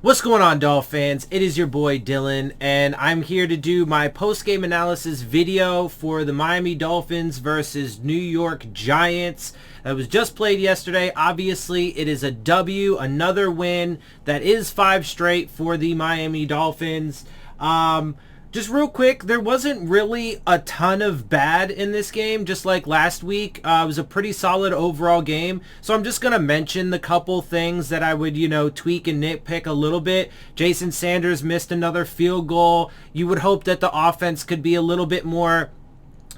What's going on, Dolphins? It is your boy Dillon, and I'm here to do my post-game analysis video for the Miami Dolphins versus New York Giants. That was just played yesterday. Obviously, it is a W, another win. That is 5 straight for the Miami Dolphins. Just real quick, there wasn't really a ton of bad in this game, just like last week. It was a pretty solid overall game. So I'm just going to mention the couple things that I would, tweak and nitpick a little bit. Jason Sanders missed another field goal. You would hope that the offense could be a little bit more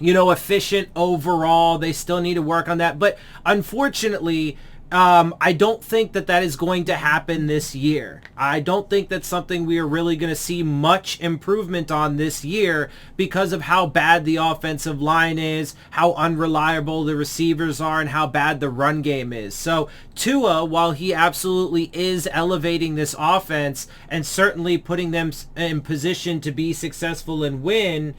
efficient overall. They still need to work on that. But unfortunately, I don't think that is going to happen this year. I don't think that's something we are really going to see much improvement on this year because of how bad the offensive line is, how unreliable the receivers are, and how bad the run game is. So Tua, while he absolutely is elevating this offense and certainly putting them in position to be successful and win,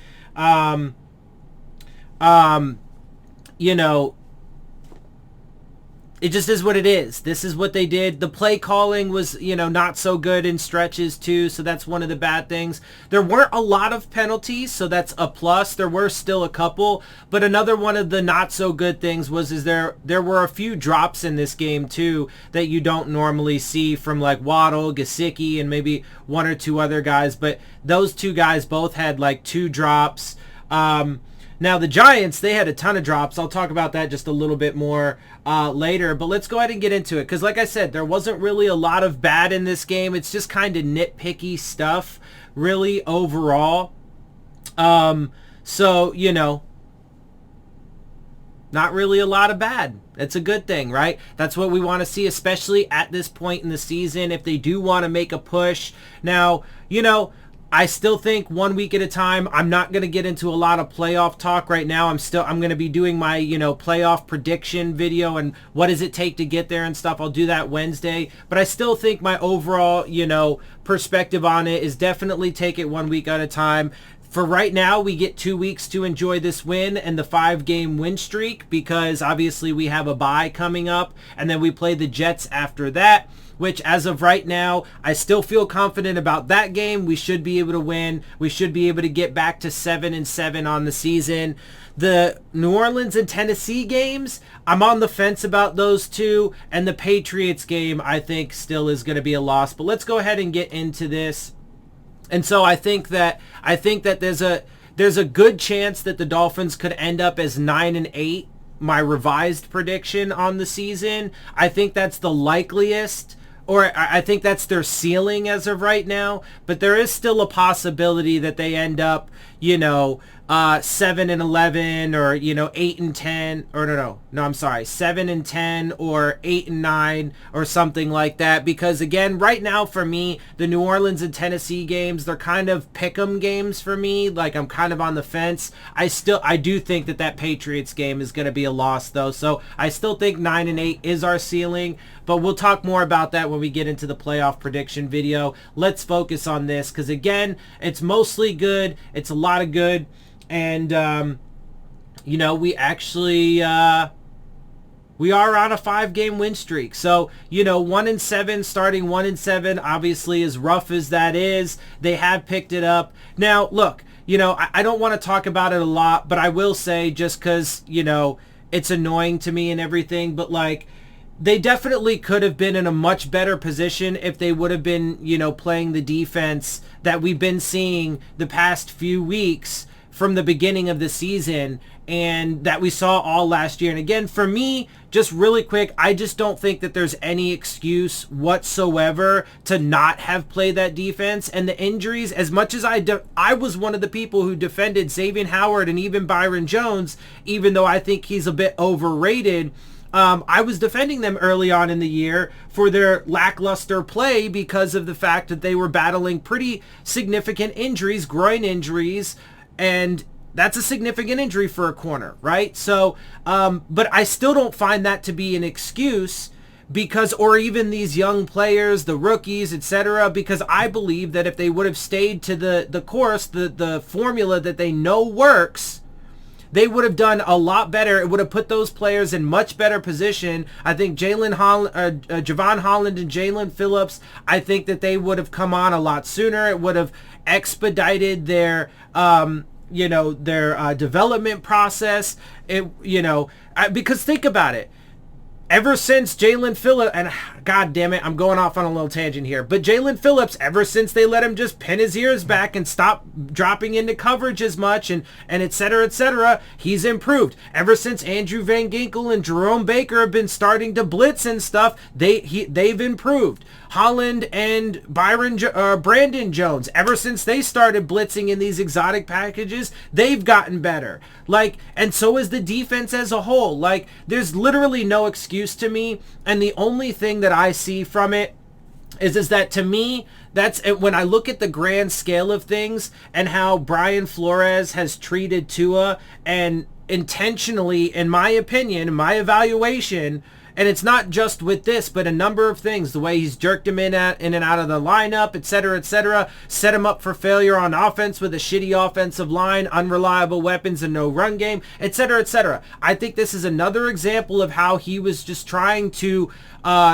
it just is what it is. This is what they did. The play calling was, not so good in stretches too, so that's one of the bad things. There weren't a lot of penalties, so that's a plus. There were still a couple, but another one of the not so good things was there were a few drops in this game too that you don't normally see from like Waddle, Gesicki, and maybe one or two other guys, but those two guys both had like 2 drops. Now, the Giants, they had a ton of drops. I'll talk about that just a little bit more later. But let's go ahead and get into it. Because like I said, there wasn't really a lot of bad in this game. It's just kind of nitpicky stuff, really, overall. Not really a lot of bad. It's a good thing, right? That's what we want to see, especially at this point in the season, if they do want to make a push. Now, I still think 1 week at a time. I'm not going to get into a lot of playoff talk right now. I'm going to be doing my, playoff prediction video and what does it take to get there and stuff. I'll do that Wednesday. But I still think my overall, perspective on it is definitely take it 1 week at a time. For right now, we get 2 weeks to enjoy this win and the 5-game win streak because obviously we have a bye coming up and then we play the Jets after that, which as of right now, I still feel confident about that game. We should be able to win. We should be able to get back to 7-7 on the season. The New Orleans and Tennessee games, I'm on the fence about those two. And the Patriots game, I think still is going to be a loss. But let's go ahead and get into this. And so I think that there's a good chance that the Dolphins could end up as 9-8. My revised prediction on the season. I think that's the likeliest. Or I think that's their ceiling as of right now. But there is still a possibility that they end up, 7-11 or 8-10 or I'm sorry, 7-10 or 8-9 or something like that. Because again, right now for me, the New Orleans and Tennessee games, they're kind of pick'em games for me. Like I'm kind of on the fence. I do think that Patriots game is going to be a loss though. So I still think 9-8 is our ceiling. But we'll talk more about that when we get into the playoff prediction video. Let's focus on this because, again, it's mostly good. It's a lot of good. And, we actually we are on a 5-game win streak. So, 1-7, starting 1-7, obviously as rough as that is, they have picked it up. Now, look, I don't want to talk about it a lot, but I will say just because, it's annoying to me and everything, but like, they definitely could have been in a much better position if they would have been, playing the defense that we've been seeing the past few weeks from the beginning of the season and that we saw all last year. And again, for me, just really quick, I just don't think that there's any excuse whatsoever to not have played that defense. And the injuries, as much as I was one of the people who defended Xavier Howard and even Byron Jones, even though I think he's a bit overrated, I was defending them early on in the year for their lackluster play because of the fact that they were battling pretty significant injuries, groin injuries, and that's a significant injury for a corner, right? So, but I still don't find that to be an excuse because, or even these young players, the rookies, etc., because I believe that if they would have stayed to the course, the formula that they know works, they would have done a lot better. It would have put those players in much better position. I think Javon Holland and Jalen Phillips, I think that they would have come on a lot sooner. It would have expedited their development process. Because think about it. Ever since Jalen Phillips, and God damn it, I'm going off on a little tangent here, but Jalen Phillips, ever since they let him just pin his ears back and stop dropping into coverage as much and et cetera, he's improved. Ever since Andrew Van Ginkel and Jerome Baker have been starting to blitz and stuff, they've improved. Holland and Brandon Jones, ever since they started blitzing in these exotic packages, they've gotten better. And so is the defense as a whole. There's literally no excuse to me, and the only thing that I see from it is that, to me, that's when I look at the grand scale of things and how Brian Flores has treated Tua, and intentionally, in my opinion, in my evaluation, and it's not just with this, but a number of things, the way he's jerked him in and out of the lineup, et cetera, set him up for failure on offense with a shitty offensive line, unreliable weapons, and no run game, et cetera. I think this is another example of how he was just trying to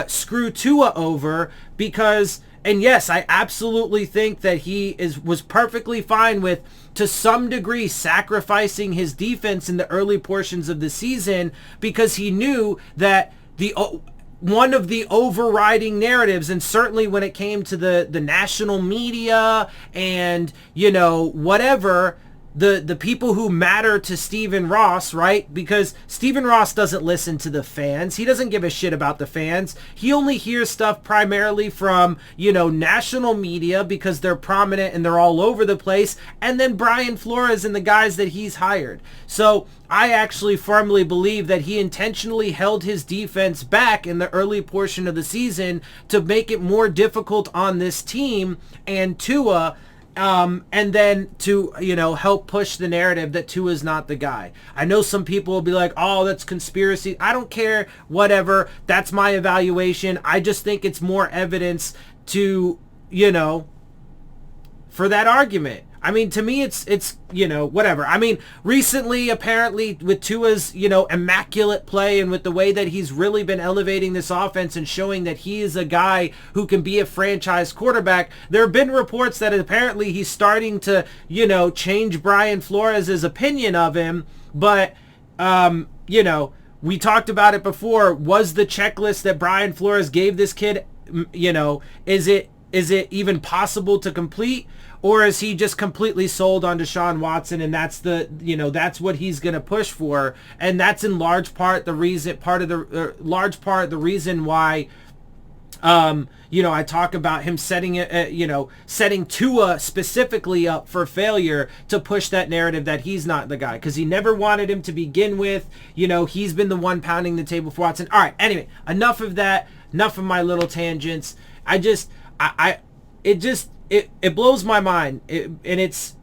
screw Tua over because, and yes, I absolutely think that he was perfectly fine with, to some degree, sacrificing his defense in the early portions of the season because he knew that one of the overriding narratives, and certainly when it came to the national media and, whatever, the people who matter to Stephen Ross, right? Because Stephen Ross doesn't listen to the fans. He doesn't give a shit about the fans. He only hears stuff primarily from, national media because they're prominent and they're all over the place. And then Brian Flores and the guys that he's hired. So I actually firmly believe that he intentionally held his defense back in the early portion of the season to make it more difficult on this team and Tua, and then to, help push the narrative that Tua's not the guy. I know some people will be like, oh, that's conspiracy. I don't care, whatever. That's my evaluation. I just think it's more evidence to, for that argument. I mean, to me, it's whatever. I mean, recently, apparently, with Tua's, immaculate play and with the way that he's really been elevating this offense and showing that he is a guy who can be a franchise quarterback, there have been reports that apparently he's starting to, change Brian Flores' opinion of him. But, we talked about it before. Was the checklist that Brian Flores gave this kid, is it even possible to complete? Or is he just completely sold on Deshaun Watson, and that's that's what he's going to push for, and that's in large part the reason why I talk about him setting Tua specifically up for failure to push that narrative that he's not the guy, because he never wanted him to begin with. He's been the one pounding the table for Watson. All right, anyway, enough of that. Enough of my little tangents. It blows my mind, and it's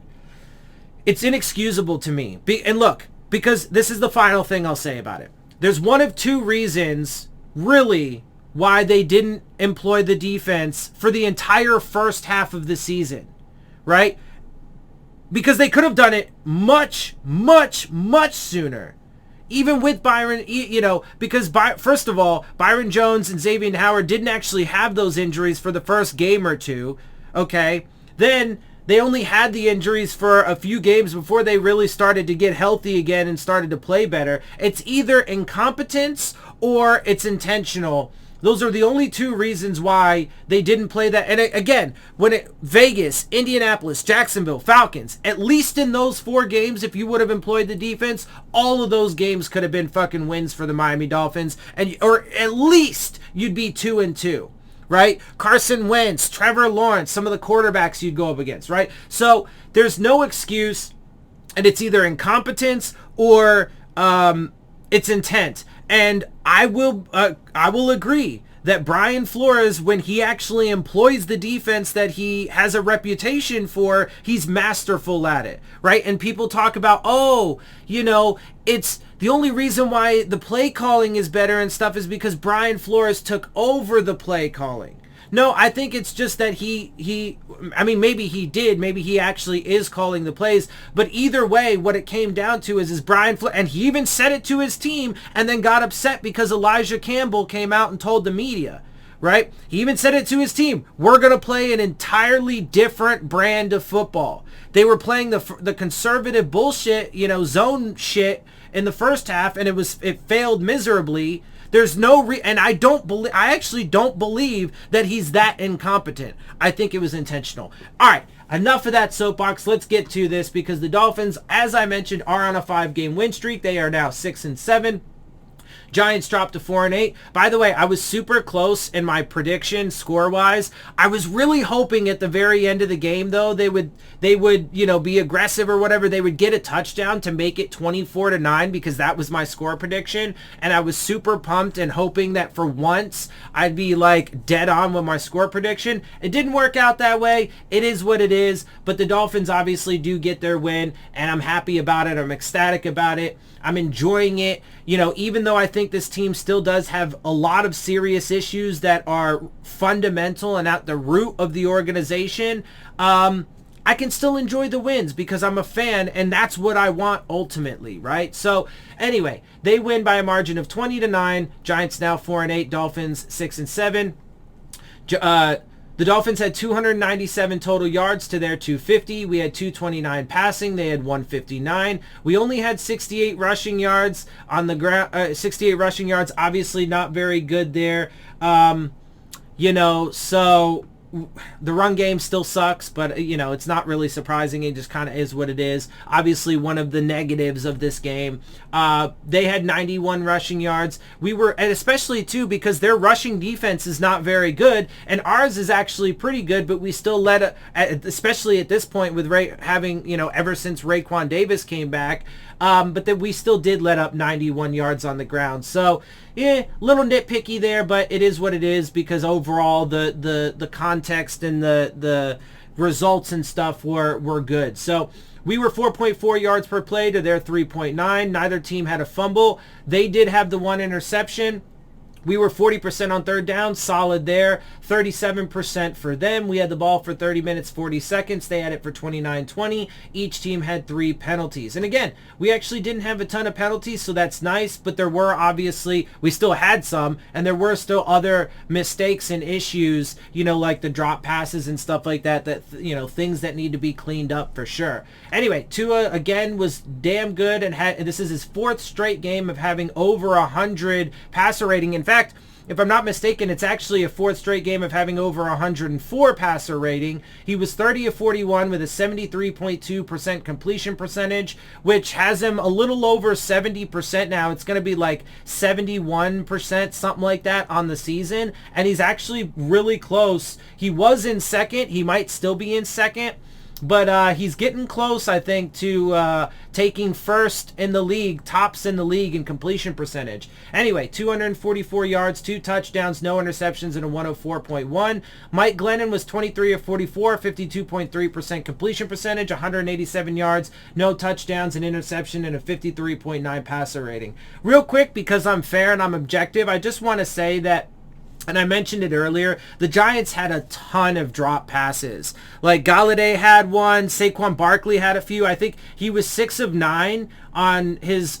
inexcusable to me. And look, because this is the final thing I'll say about it. There's one of two reasons, really, why they didn't employ the defense for the entire first half of the season, right? Because they could have done it much, much, much sooner. Even with Byron, because first of all, Byron Jones and Xavier Howard didn't actually have those injuries for the first game or two. Okay, then they only had the injuries for a few games before they really started to get healthy again and started to play better. It's either incompetence or it's intentional. Those are the only two reasons why they didn't play that. And again, Vegas, Indianapolis, Jacksonville, Falcons, at least in those 4 games, if you would have employed the defense, all of those games could have been fucking wins for the Miami Dolphins, or at least you'd be 2-2. Right? Carson Wentz, Trevor Lawrence, some of the quarterbacks you'd go up against, right? So there's no excuse, and it's either incompetence or it's intent. And I will agree that Brian Flores, when he actually employs the defense that he has a reputation for, he's masterful at it, right? And people talk about, it's the only reason why the play calling is better and stuff is because Brian Flores took over the play calling. No, I think it's just that I mean, maybe he did. Maybe he actually is calling the plays. But either way, what it came down to is Brian and he even said it to his team and then got upset because Elijah Campbell came out and told the media, right? He even said it to his team. We're going to play an entirely different brand of football. They were playing the conservative bullshit, zone shit in the first half, and it failed miserably. There's no and I actually don't believe that he's that incompetent. I think it was intentional. All right, enough of that soapbox. Let's get to this because the Dolphins, as I mentioned, are on a 5-game win streak. They are now 6-7. Giants dropped to 4-8. By the way, I was super close in my prediction score-wise. I was really hoping at the very end of the game, though, they would be aggressive or whatever. They would get a touchdown to make it 24-9 because that was my score prediction. And I was super pumped and hoping that for once I'd be like dead on with my score prediction. It didn't work out that way. It is what it is. But the Dolphins obviously do get their win, and I'm happy about it. I'm ecstatic about it. I'm enjoying it. Even though I think this team still does have a lot of serious issues that are fundamental and at the root of the organization, I can still enjoy the wins because I'm a fan, and that's what I want ultimately, right? So anyway, they win by a margin of 20-9. Giants now 4-8. Dolphins 6-7. The Dolphins had 297 total yards to their 250. We had 229 passing. They had 159. We only had 68 rushing yards on the ground. 68 rushing yards, obviously not very good there. So the run game still sucks, but it's not really surprising. It just kind of is what it is. Obviously, one of the negatives of this game. They had 91 rushing yards. And especially too because their rushing defense is not very good, and ours is actually pretty good. But we still especially at this point with having ever since Raekwon Davis came back. But then we still did let up 91 yards on the ground. So, little nitpicky there, but it is what it is because overall the context and the results and stuff were good. So we were 4.4 yards per play to their 3.9. Neither team had a fumble. They did have the one interception. We were 40% on third down, solid there. 37% for them. We had the ball for 30 minutes, 40 seconds. They had it for 29-20. Each team had 3 penalties. And again, we actually didn't have a ton of penalties, so that's nice. But there were we still had some, and there were still other mistakes and issues, like the drop passes and stuff like that, things that need to be cleaned up for sure. Anyway, Tua, again, was damn good, and this is his 4th straight game of having over 100 passer rating. In fact, if I'm not mistaken, it's actually a 4th straight game of having over 104 passer rating. He was 30 of 41 with a 73.2% completion percentage, which has him a little over 70% now. It's going to be like 71%, something like that on the season. And he's actually really close. He was in second. He might still be in second. But he's getting close, I think, to taking first in the league, tops in the league in completion percentage. Anyway, 244 yards, 2 touchdowns, no interceptions, and a 104.1. Mike Glennon was 23 of 44, 52.3% completion percentage, 187 yards, no touchdowns, an interception, and a 53.9 passer rating. Real quick, because I'm fair and I'm objective, I just want to say that, and I mentioned it earlier, the Giants had a ton of drop passes. Like Galladay had one, Saquon Barkley had a few. I think he was 6 of 9 on his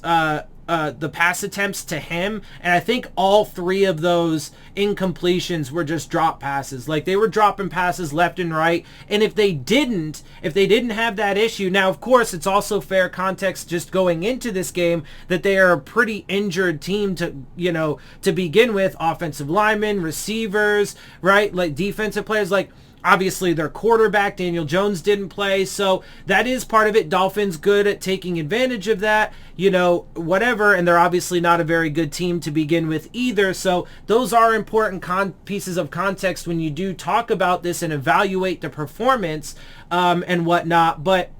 the pass attempts to him, and I think all 3 of those incompletions were just drop passes. Like they were dropping passes left and right, and if they didn't have that issue, now of course it's also fair context just going into this game that they are a pretty injured team to begin with. Offensive linemen, receivers, right, like defensive players, like obviously their quarterback, Daniel Jones, didn't play, so that is part of it. Dolphins good at taking advantage of that, whatever, and they're obviously not a very good team to begin with either, so those are important pieces of context when you do talk about this and evaluate the performance and whatnot, but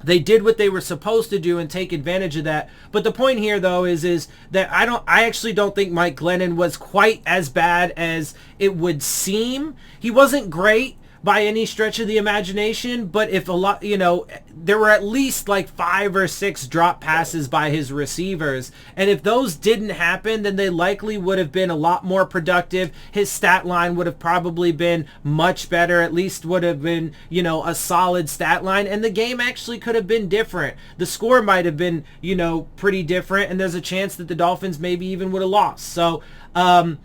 they did what they were supposed to do and take advantage of that. But the point here, though, is that I actually don't think Mike Glennon was quite as bad as it would seem. He wasn't great, by any stretch of the imagination, but if a lot, there were at least like 5 or 6 drop passes by his receivers. And if those didn't happen, then they likely would have been a lot more productive. His stat line would have probably been much better, at least would have been, a solid stat line. And the game actually could have been different. The score might have been, pretty different. And there's a chance that the Dolphins maybe even would have lost. So, but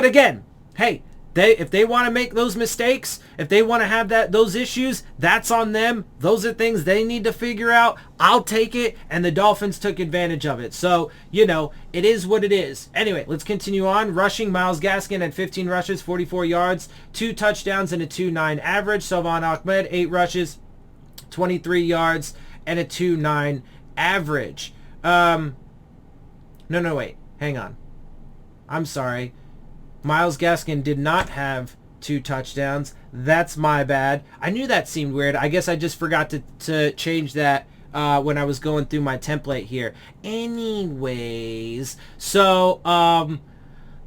again, hey, if they want to make those mistakes, if they want to have those issues, that's on them. Those are things they need to figure out. I'll take it, and the Dolphins took advantage of it. So, it is what it is. Anyway, let's continue on. Rushing, Myles Gaskin had 15 rushes, 44 yards, 2 touchdowns, and a 2.9 average. Salvon Ahmed, 8 rushes, 23 yards, and a 2.9 average. Wait. Hang on. I'm sorry. Myles Gaskin did not have 2 touchdowns. That's my bad. I knew that seemed weird. I guess I just forgot to change that when I was going through my template here. Anyways, so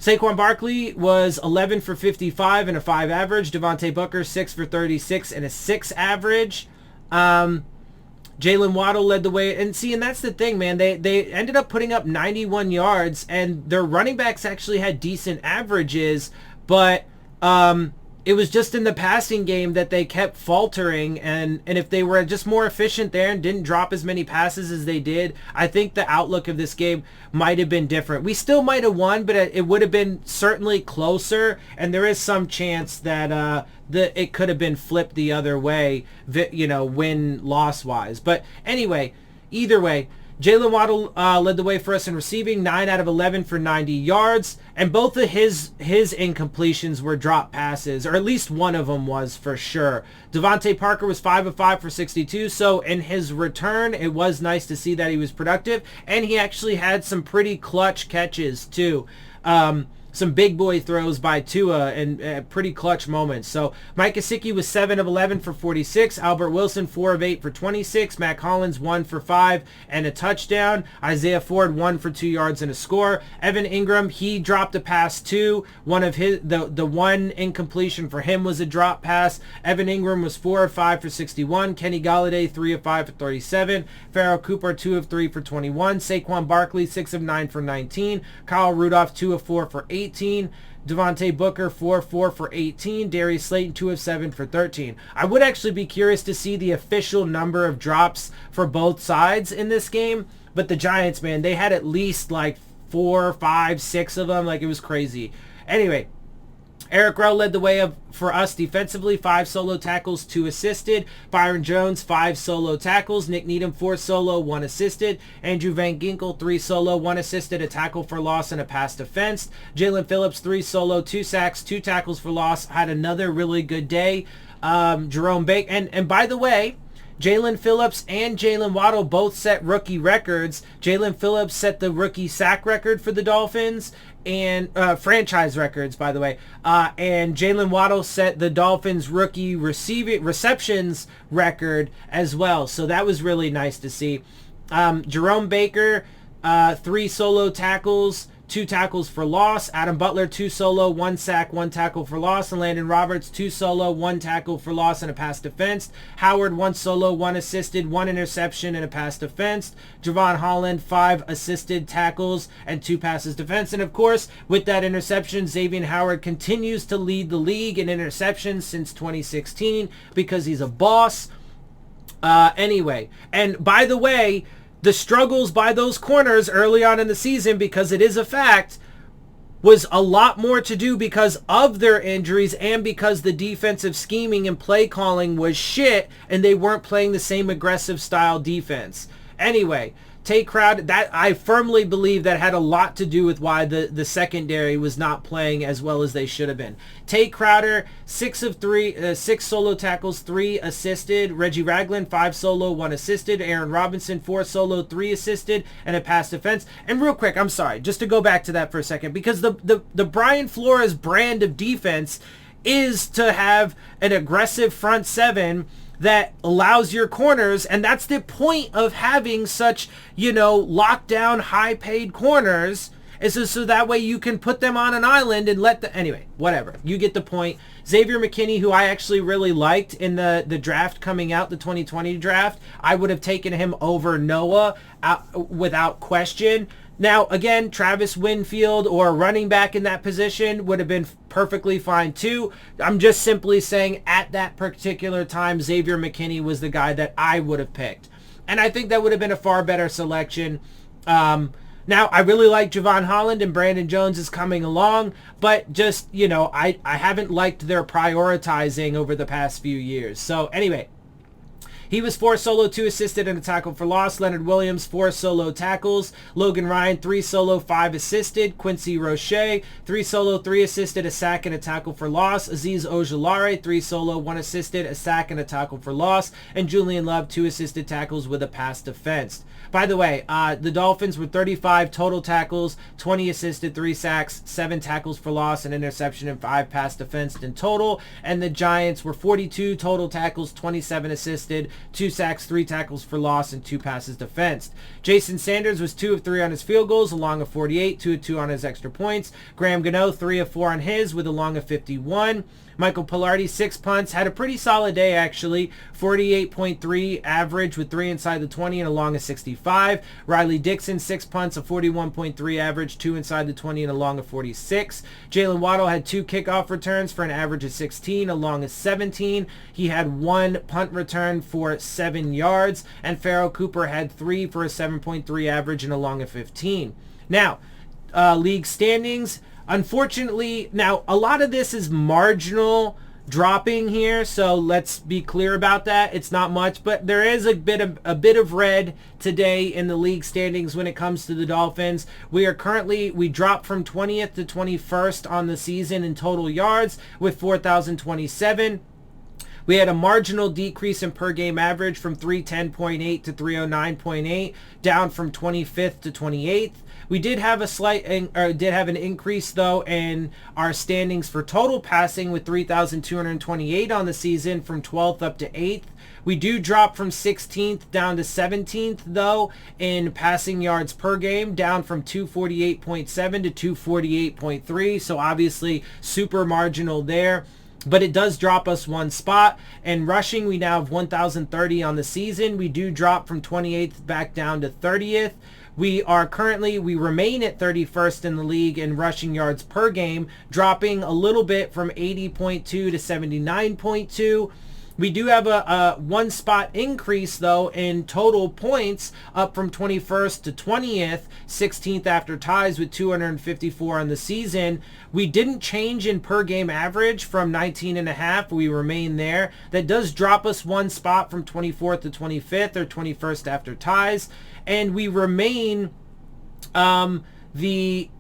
Saquon Barkley was 11 for 55 and a 5 average. Devontae Booker 6 for 36 and a 6 average. Jalen Waddle led the way. And that's the thing, man. They ended up putting up 91 yards, and their running backs actually had decent averages, but it was just in the passing game that they kept faltering, and if they were just more efficient there and didn't drop as many passes as they did, I think the outlook of this game might have been different. We still might have won, but it would have been certainly closer, and there is some chance that it could have been flipped the other way, win-loss wise. But anyway, either way, Jalen Waddle led the way for us in receiving, 9 out of 11 for 90 yards, and both of his incompletions were drop passes, or at least one of them was for sure. Devontae Parker was 5 of 5 for 62, so in his return, it was nice to see that he was productive, and he actually had some pretty clutch catches too. Some big boy throws by Tua and pretty clutch moments. So Mike Gesicki was 7 of 11 for 46. Albert Wilson 4 of 8 for 26. Matt Collins 1 for 5 and a touchdown. Isaiah Ford 1 for 2 yards and a score. Evan Ingram, he dropped a pass too. One of his the one incompletion for him was a drop pass. Evan Ingram was 4 of 5 for 61. Kenny Golladay 3 of 5 for 37. Farrell Cooper 2 of 3 for 21. Saquon Barkley 6 of 9 for 19. Kyle Rudolph 2 of 4 for 18. Devontae Booker 4 for 18. Darius Slayton 2 of 7 for 13. I would actually be curious to see the official number of drops for both sides in this game, but the Giants, man, they had at least like 4, 5, 6 of them. Like, it was crazy. Anyway, Eric Rowe led the way for us defensively, 5 solo tackles, 2 assisted. Byron Jones, 5 solo tackles. Nick Needham, 4 solo, 1 assisted. Andrew Van Ginkel, 3 solo, 1 assisted, a tackle for loss, and a pass defense. Jalen Phillips, 3 solo, 2 sacks, 2 tackles for loss. Had another really good day. Jerome Baker, and by the way, Jalen Phillips and Jalen Waddle both set rookie records. Jalen Phillips set the rookie sack record for the Dolphins, and franchise records, by the way. And Jalen Waddle set the Dolphins rookie receptions record as well. So that was really nice to see. Jerome Baker, 3 solo tackles, 2 tackles for loss. Adam Butler, 2 solo, 1 sack, 1 tackle for loss. And Landon Roberts, 2 solo, 1 tackle for loss and a pass defense. Howard, 1 solo, 1 assisted, 1 interception and a pass defense. Javon Holland, 5 assisted tackles and 2 passes defense. And of course, with that interception, Xavier Howard continues to lead the league in interceptions since 2016 because he's a boss. Anyway, and by the way, the struggles by those corners early on in the season, because it is a fact, was a lot more to do because of their injuries and because the defensive scheming and play calling was shit and they weren't playing the same aggressive style defense. Anyway, Tay Crowder, that I firmly believe that had a lot to do with why the secondary was not playing as well as they should have been. Tay Crowder, 6 solo tackles, 3 assisted. Reggie Ragland, 5 solo, 1 assisted. Aaron Robinson, 4 solo, 3 assisted, and a pass defense. And real quick, I'm sorry, just to go back to that for a second, because the Brian Flores brand of defense is to have an aggressive front seven that allows your corners, and that's the point of having such, lockdown, high-paid corners, so that way you can put them on an island and anyway, whatever. You get the point. Xavier Mckinney, who I actually really liked in the draft coming out, the 2020 draft, I would have taken him over Noah without question. Now, again, Travis Winfield or a running back in that position would have been perfectly fine too. I'm just simply saying at that particular time, Xavier McKinney was the guy that I would have picked. And I think that would have been a far better selection. Now, I really like Javon Holland and Brandon Jones is coming along, but just, I haven't liked their prioritizing over the past few years. So anyway, he was 4 solo, 2 assisted, and a tackle for loss. Leonard Williams, 4 solo tackles. Logan Ryan, 3 solo, 5 assisted. Quincy Roche, 3 solo, 3 assisted, a sack, and a tackle for loss. Azeez Ojulari, 3 solo, 1 assisted, a sack, and a tackle for loss. And Julian Love, 2 assisted tackles with a pass defense. By the way, the Dolphins were 35 total tackles, 20 assisted, 3 sacks, 7 tackles for loss, an interception, and 5 pass defensed in total. And the Giants were 42 total tackles, 27 assisted, 2 sacks, 3 tackles for loss, and 2 passes defensed. Jason Sanders was 2 of 3 on his field goals, along of 48, 2 of 2 on his extra points. Graham Gano, 3 of 4 on his, with a long of 51. Michael Pilardi, 6 punts, had a pretty solid day actually, 48.3 average with 3 inside the 20 and a long of 65. Riley Dixon, 6 punts, a 41.3 average, 2 inside the 20 and a long of 46. Jalen Waddle had 2 kickoff returns for an average of 16, a long of 17. He had 1 punt return for 7 yards, and Farrell Cooper had 3 for a 7.3 average and a long of 15. Now, league standings. Unfortunately, now a lot of this is marginal dropping here, so let's be clear about that. It's not much, but there is a bit of red today in the league standings when it comes to the Dolphins. We dropped from 20th to 21st on the season in total yards with 4,027. We had a marginal decrease in per game average from 310.8 to 309.8, down from 25th to 28th. We did have an increase though in our standings for total passing with 3,228 on the season from 12th up to 8th. We do drop from 16th down to 17th though in passing yards per game, down from 248.7 to 248.3. So obviously super marginal there. But it does drop us 1 spot. And rushing, we now have 1,030 on the season. We do drop from 28th back down to 30th. We remain at 31st in the league in rushing yards per game, dropping a little bit from 80.2 to 79.2. We do have a 1 spot increase though in total points, up from 21st to 20th, 16th after ties with 254 on the season. We didn't change in per game average from 19.5. We remain there. That does drop us 1 spot from 24th to 25th or 21st after ties. And we remain we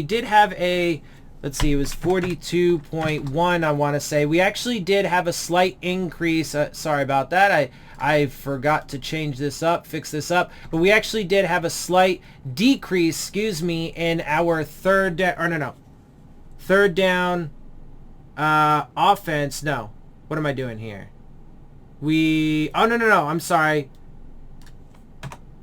did have a, let's see, it was 42.1, I want to say. We actually did have a slight increase. Sorry about that. I forgot to fix this up. But we actually did have a slight decrease, in our third down offense. No. What am I doing here? I'm sorry.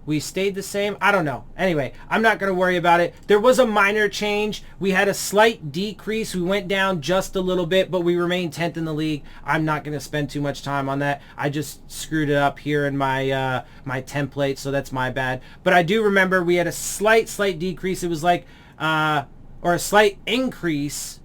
We stayed the same. I don't know. Anyway, I'm not going to worry about it. There was a minor change. We had a slight decrease. We went down just a little bit, but we remained 10th in the league. I'm not going to spend too much time on that. I just screwed it up here in my my template, so that's my bad. But I do remember we had a slight decrease. It was like, or a slight increase.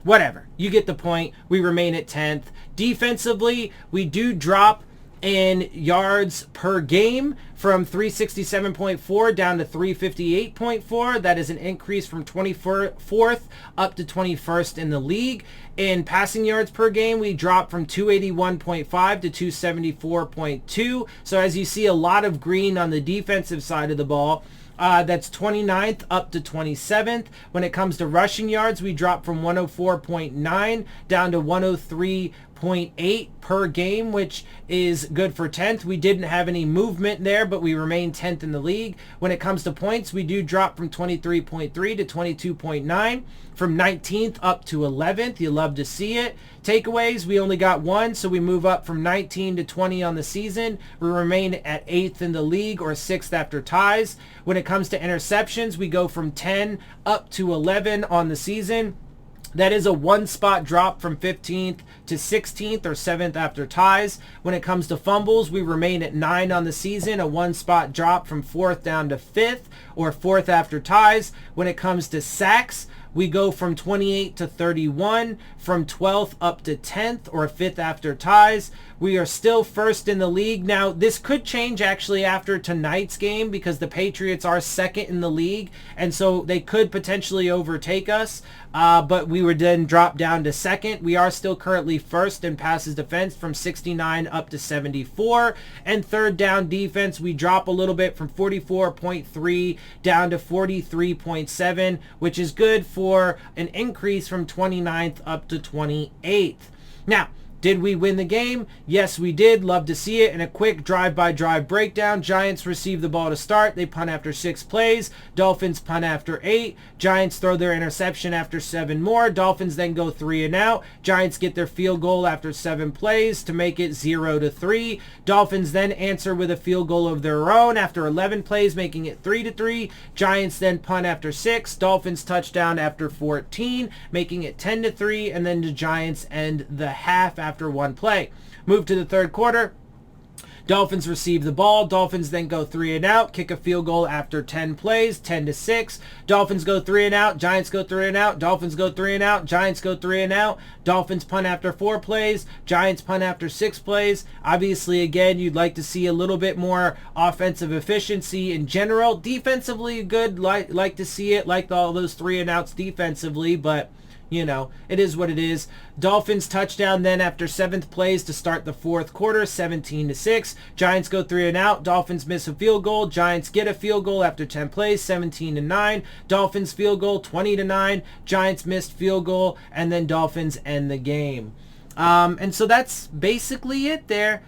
Whatever. You get the point. We remain at 10th. Defensively, we do drop in yards per game from 367.4 down to 358.4. That is an increase from 24th up to 21st in the league. In passing yards per game, we dropped from 281.5 to 274.2. So as you see, a lot of green on the defensive side of the ball. That's 29th up to 27th. When it comes to rushing yards, we dropped from 104.9 down to 103.9. 0.8 per game, which is good for 10th. We didn't have any movement there, but we remain 10th in the league. When it comes to points, we do drop from 23.3 to 22.9, from 19th up to 11th. You love to see it. Takeaways, we only got 1, so we move up from 19 to 20 on the season. We remain at 8th in the league, or 6th after ties. When it comes to interceptions, we go from 10 up to 11 on the season. That is a 1 spot drop from 15th to 16th, or 7th after ties. When it comes to fumbles, we remain at 9 on the season, a 1 spot drop from 4th down to 5th, or 4th after ties. When it comes to sacks, we go from 28 to 31, from 12th up to 10th, or 5th after ties. We are still 1st in the league. Now, this could change actually after tonight's game, because the Patriots are 2nd in the league, and so they could potentially overtake us, but we would then drop down to 2nd. We are still currently 1st in passes defense, from 69 up to 74, and third down defense, we drop a little bit from 44.3 down to 43.7, which is good for an increase from 29th up to 28th. Now, did we win the game? Yes, we did. Love to see it. In a quick drive-by-drive breakdown, Giants receive the ball to start. They punt after 6 plays. Dolphins punt after 8. Giants throw their interception after 7 more. Dolphins then go 3 and out. Giants get their field goal after 7 plays to make it 0-3. Dolphins then answer with a field goal of their own after 11 plays, making it 3-3. Giants then punt after 6. Dolphins touchdown after 14, making it 10-3. And then the Giants end the half after 1 play. Move to the third quarter. Dolphins receive the ball. Dolphins then go 3 and out, kick a field goal after 10 plays, 10-6. Dolphins go 3 and out. Giants go 3 and out. Dolphins go 3 and out. Giants go 3 and out. Dolphins punt after 4 plays. Giants punt after 6 plays. Obviously, again, you'd like to see a little bit more offensive efficiency in general. Defensively, good. Like to see it. Like all those 3 and outs defensively, but you know, it is what it is. Dolphins touchdown then after 7th plays to start the fourth quarter, 17-6. Giants go 3 and out. Dolphins miss a field goal. Giants get a field goal after 10 plays, 17-9. Dolphins field goal, 20-9. Giants missed field goal, and then Dolphins end the game. And so that's basically it there.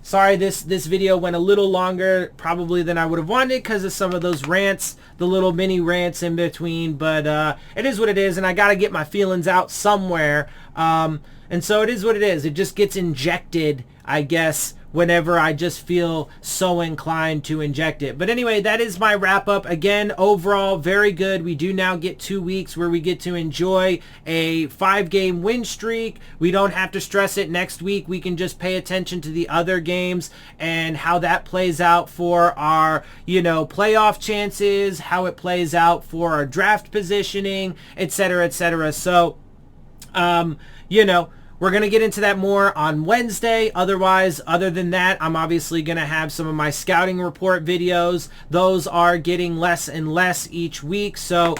Sorry, this video went a little longer probably than I would have wanted because of some of those rants, the little mini rants in between, but it is what it is, and I got to get my feelings out somewhere. And so it is what it is. It just gets injected, I guess, whenever I just feel so inclined to inject it. But anyway, that is my wrap up. Again, overall, very good. We do now get 2 weeks where we get to enjoy a 5-game win streak. We don't have to stress it next week. We can just pay attention to the other games and how that plays out for our, playoff chances, how it plays out for our draft positioning, etc., etc. So, we're going to get into that more on Wednesday. Other than that, I'm obviously going to have some of my scouting report videos. Those are getting less and less each week. So,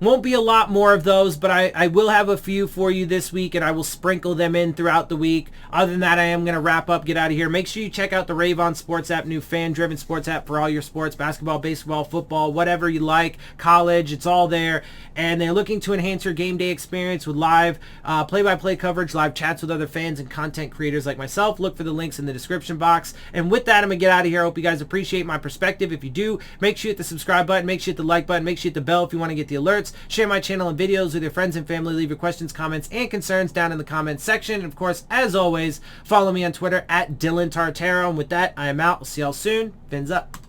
won't be a lot more of those, but I will have a few for you this week, and I will sprinkle them in throughout the week. Other than that, I am going to wrap up, get out of here. Make sure you check out the Rave On Sports App, new fan-driven sports app for all your sports, basketball, baseball, football, whatever you like, college, it's all there. And they're looking to enhance your game day experience with live play-by-play coverage, live chats with other fans and content creators like myself. Look for the links in the description box. And with that, I'm going to get out of here. I hope you guys appreciate my perspective. If you do, make sure you hit the subscribe button, make sure you hit the like button, make sure you hit the bell if you want to get the alerts. Share my channel and videos with your friends and family. Leave your questions, comments, and concerns down in the comments section. And of course, as always, follow me on Twitter at DillonTartaro. And with that, I am out. We'll see y'all soon. Phins up.